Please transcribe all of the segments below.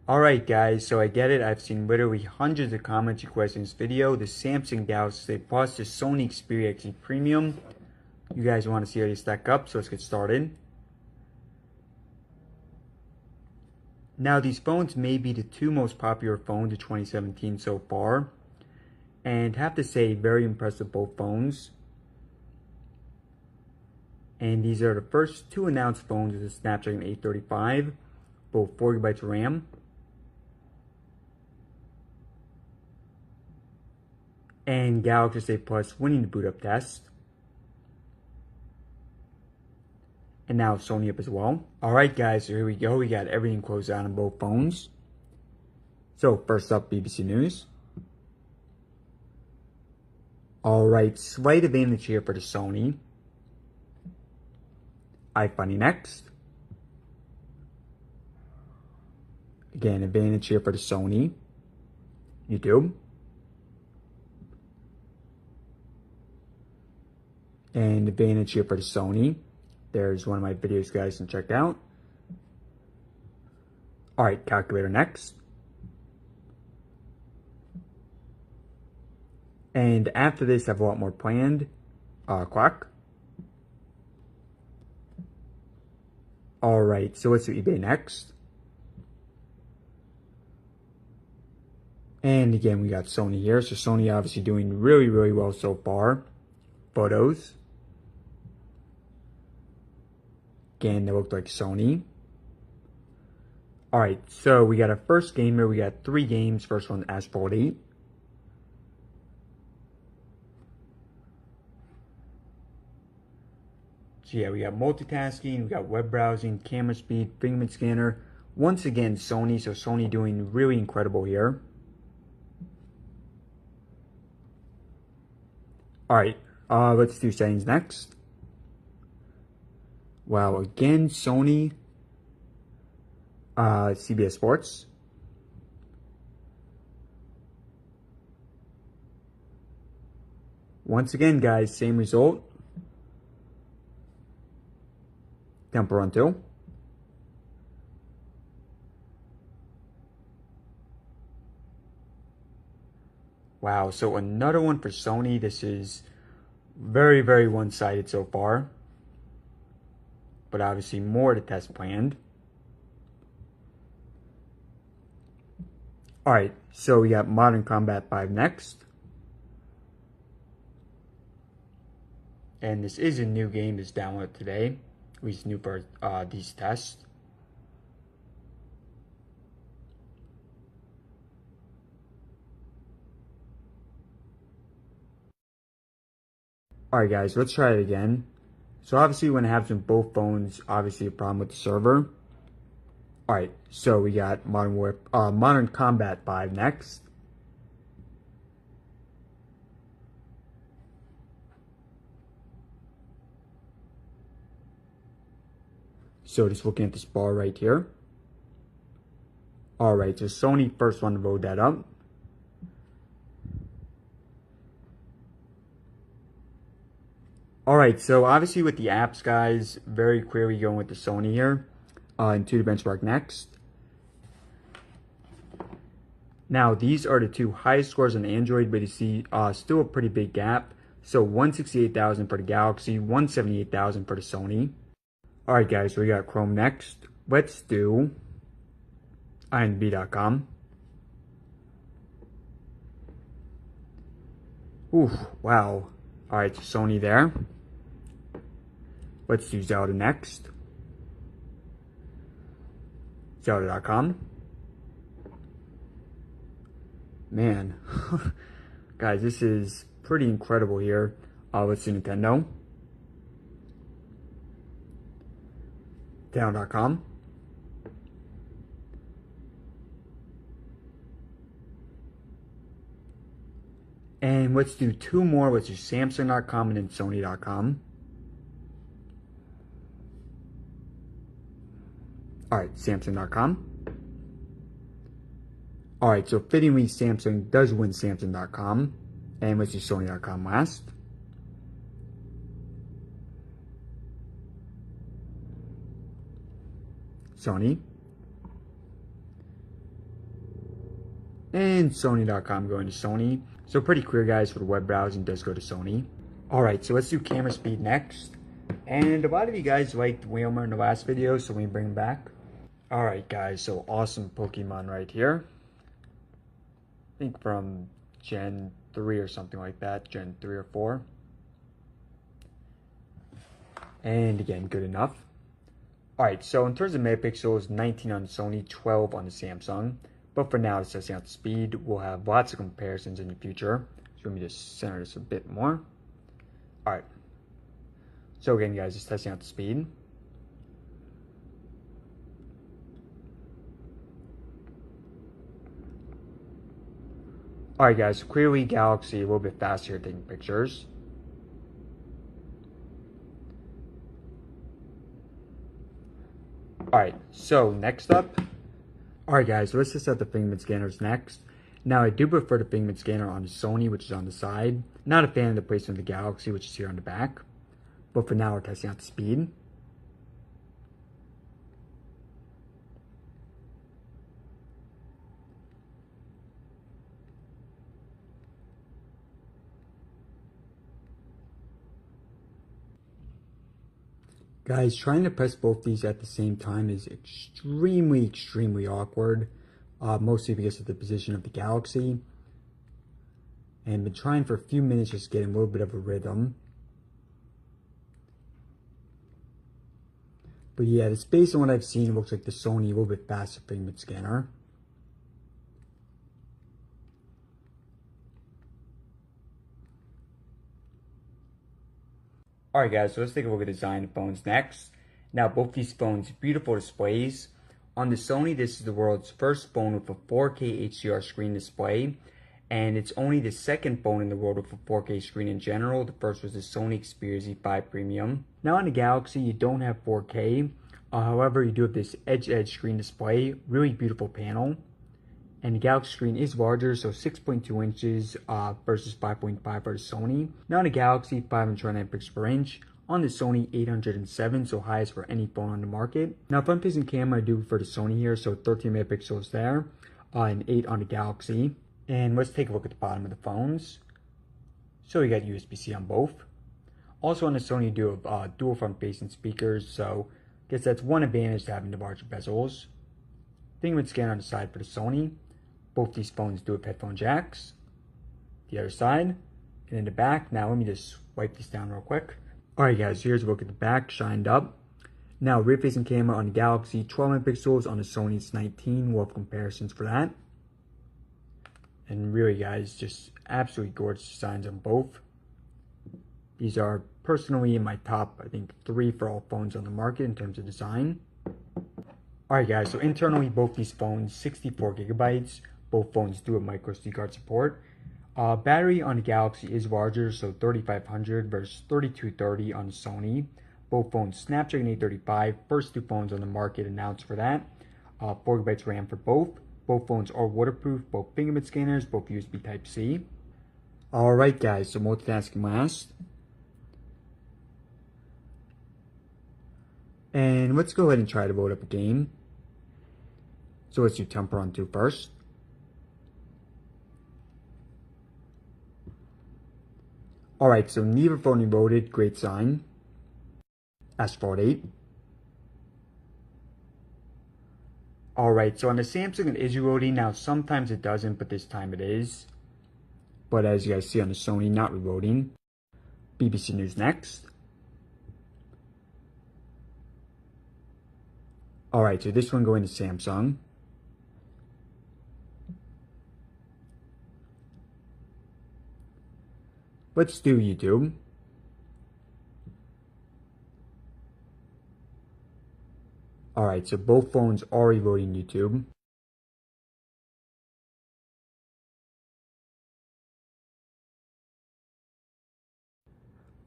Alright guys, so I get it. I've seen literally hundreds of comments requesting this video. The Samsung Galaxy Plus, the Sony Xperia XE Premium. You guys want to see how they stack up, so let's get started. Now these phones may be the two most popular phones of 2017 so far. And have to say, very impressive both phones. And these are the first two announced phones with the Snapdragon 835, both 4GB of RAM. And Galaxy S8 Plus winning the boot up test. And now Sony up as well. Alright guys, so here we go. We got everything closed out on both phones. So first up, BBC News. Alright, slight advantage here for the Sony. iFunny next. Again, advantage here for the Sony. YouTube. And advantage here for the Sony. There's one of my videos you guys can check out. Alright, calculator next. And after this, I have a lot more planned. Clock. Alright, so let's do eBay next. And again, we got Sony here. So Sony obviously doing really well so far. Photos. Again, they look like Sony. Alright, so we got our first game here. We got 3 games. First one, Asphalt 8. So yeah, we got multitasking, we got web browsing, camera speed, fingerprint scanner. Once again, Sony. So Sony doing really incredible here. Alright, let's do settings next. Wow, again, Sony, CBS Sports. Once again, guys, same result. Tempo Run 2. Wow, so another one for Sony. This is very one-sided so far. But obviously more to test planned. Alright, so we got Modern Combat 5 next. And this is a new game that's downloaded today. At least new for these tests. Alright guys, let's try it again. So obviously when it happens with both phones, obviously a problem with the server. Alright, so we got Modern Combat 5 next. So just looking at this bar right here. Alright, so Sony first one to load that up. Alright, so obviously with the apps, guys, very clearly going with the Sony here. Into the benchmark next. Now, these are the two highest scores on Android, but you see still a pretty big gap. So 168,000 for the Galaxy, 178,000 for the Sony. Alright guys, so we got Chrome next. Let's do imdb.com. Ooh, wow. Alright, so Sony there. Let's do Zelda next. Zelda.com. Man, guys, this is pretty incredible here. Let's do Nintendo. Down.com. And let's do 2 more. Let's do Samsung.com and then Sony.com. Alright, Samsung.com. Alright, so fittingly, Samsung does win Samsung.com. And let's do Sony.com last. Sony. and Sony.com going to Sony. So pretty clear, guys, for the web browsing does go to Sony. Alright, so let's do camera speed next. And a lot of you guys liked Whalmer in the last video, so we bring him back. Alright guys, so awesome Pokemon right here. I think from Gen 3 or something like that, Gen 3 or 4. And again, good enough. Alright, so in terms of megapixels, 19 on the Sony, 12 on the Samsung. But for now, it's testing out the speed. We'll have lots of comparisons in the future. So let me just center this a bit more. Alright. So again, guys, just testing out the speed. Alright guys, so clearly Galaxy a little bit faster at taking pictures. Alright, so next up. Alright guys, so let's test out the fingerprint scanners next. Now I do prefer the fingerprint scanner on the Sony, which is on the side. Not a fan of the placement of the Galaxy, which is here on the back. But for now, we're testing out the speed. Guys, trying to press both these at the same time is extremely awkward. Mostly because of the position of the Galaxy. And been trying for a few minutes just getting a little bit of a rhythm. But yeah, it's based on what I've seen, it looks like the Sony a little bit faster fingerprint scanner. Alright guys, so let's take a look at the design of phones next. Now both these phones, beautiful displays. On the Sony, this is the world's first phone with a 4K HDR screen display. And it's only the second phone in the world with a 4K screen in general. The first was the Sony Xperia Z5 Premium. Now on the Galaxy, you don't have 4K. However, you do have this edge screen display. Really beautiful panel. And the Galaxy screen is larger, so 6.2 inches versus 5.5 for the Sony. Now on the Galaxy, 529 pixels per inch. On the Sony, 807, so highest for any phone on the market. Now front-facing camera, I do for the Sony here, so 13 megapixels there, and 8 on the Galaxy. And let's take a look at the bottom of the phones. So you got USB-C on both. Also on the Sony, you do have dual front-facing speakers, so I guess that's one advantage to having the larger bezels. Fingerprint scanner on the side for the Sony. Both these phones do have headphone jacks. The other side, and in the back. Now let me just wipe these down real quick. Alright guys, here's a look at the back, shined up. Now rear-facing camera on the Galaxy, 12 megapixels. On the Sony, it's 19. We'll have comparisons for that. And really guys, just absolutely gorgeous designs on both. These are personally in my top, I think, 3 for all phones on the market in terms of design. Alright guys, so internally both these phones, 64 gigabytes. Both phones do have micro SD card support. Battery on the Galaxy is larger, so 3500 versus 3230 on the Sony. Both phones Snapdragon 835, first 2 phones on the market announced for that. 4 GB RAM for both. Both phones are waterproof, both fingerprint scanners, both USB Type-C. Alright guys, so multitasking last. And let's go ahead and try to load up a game. So let's do Temper on 2 first. Alright, so neither phone reloaded, great sign. Asphalt 8. Alright, so on the Samsung it is reloading. Now sometimes it doesn't, but this time it is. But as you guys see on the Sony, not reloading. BBC News next. Alright, so this one going to Samsung. Let's do YouTube. Alright, so both phones are reloading YouTube.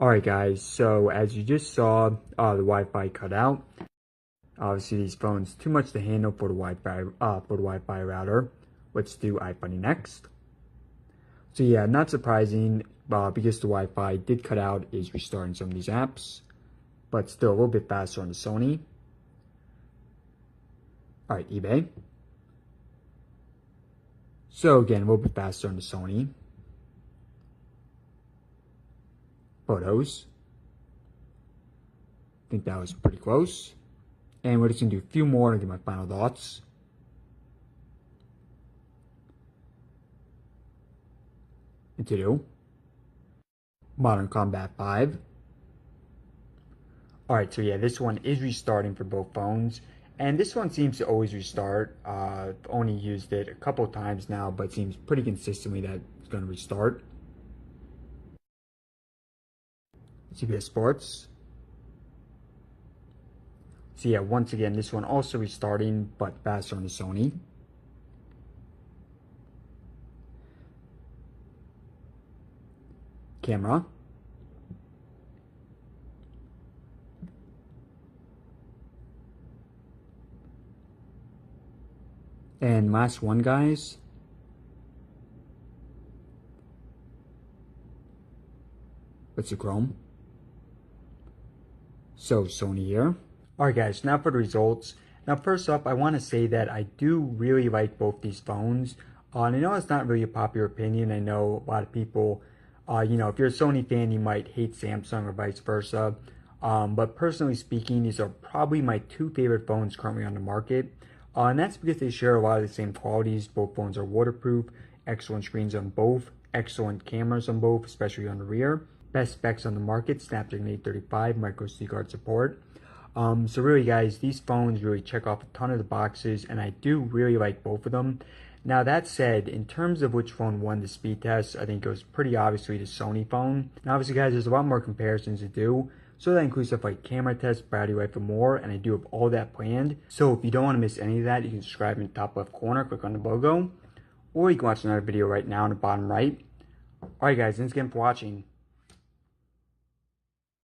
Alright guys, so as you just saw, the Wi-Fi cut out. Obviously these phones too much to handle for the Wi-Fi router. Let's do iFunny next. So yeah, not surprising, because the Wi-Fi did cut out, is restarting some of these apps, but still a little bit faster on the Sony. Alright, eBay. So again, a little bit faster on the Sony. Photos. I think that was pretty close. And we're just going to do a few more to get my final thoughts. And to do Modern Combat 5. Alright, so yeah, this one is restarting for both phones. And this one seems to always restart. Only used it a couple times now, but it seems pretty consistently that it's going to restart. CBS Sports. So yeah, once again, this one also restarting, but faster on the Sony. Camera. And last one, guys. What's the Chrome? So Sony here. Alright guys, now for the results. Now first up, I want to say that I do really like both these phones. And I know it's not really a popular opinion. I know a lot of people, you know, if you're a Sony fan, you might hate Samsung or vice versa. But personally speaking, these are probably my two favorite phones currently on the market. And that's because they share a lot of the same qualities. Both phones are waterproof, excellent screens on both, excellent cameras on both, especially on the rear. Best specs on the market, Snapdragon 835, micro SD card support. So really guys, these phones really check off a ton of the boxes, and I do really like both of them. Now that said, in terms of which phone won the speed test, I think it was pretty obviously the Sony phone. Now obviously guys, there's a lot more comparisons to do. So that includes stuff like camera tests, battery life, and more, and I do have all that planned. So if you don't want to miss any of that, you can subscribe in the top left corner, click on the logo, or you can watch another video right now in the bottom right. Alright guys, thanks again for watching.